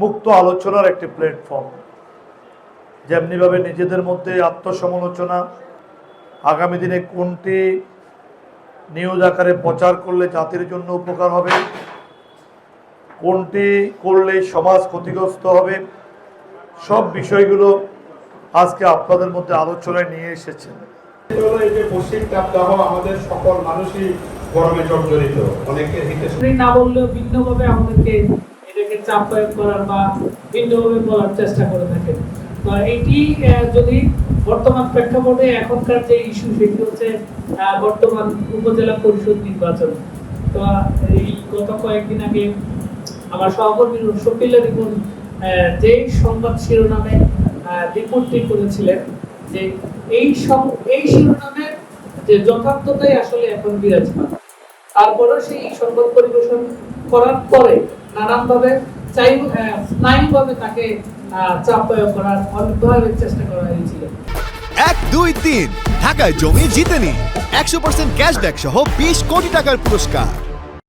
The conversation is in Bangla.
মুক্ত আলোচনার একটি প্ল্যাটফর্ম। যেমনিভাবে নিজেদের মধ্যে আত্মসমালোচনা, আগামী দিনে কোনটি নিউজ আকারে প্রচার করলে জাতির জন্য উপকার হবে, কোনটি করলে সমাজ ক্ষতিগ্রস্ত হবে, সব বিষয়গুলো আজকে আপনাদের মধ্যে আলোচনায় নিয়ে এসেছেন। এই যে পশ্চিম তাপদাহ আমাদের সকল মানুষই গরমে জর্জরিত, অনেকের হিতে না বললেও ভিন্নভাবে আমাদেরকে এটাকে চাপ প্রয়োগ করার বা ভিন্নভাবে বলার চেষ্টা করে থাকেন। তো এটি যদি বর্তমান প্রেক্ষাপটে এখনকার যে ইস্যু সেটি হচ্ছে বর্তমান উপজেলা পরিষদ নির্বাচন। তো এই গত কয়েকদিন আগে আমার সহকর্মী শফিল্লা রিপন যে সংবাদ শিরোনামে রিপোর্টটি করেছিলেন যে এই শিরোনামের যে যথার্থতাই আসলে এখন বিরাজমান। তারপরেও সেই সংবাদ পরিবেশন করার পরে নানানভাবে স্নায়ুভাবে তাকে চাপ প্রয়োগ করার অনেকভাবে চেষ্টা করা হয়েছিল। 1, 2, 3 ঢাকায় জমি জিতে নিন 100% ক্যাশব্যাক সহ 20 কোটি টাকার পুরস্কার।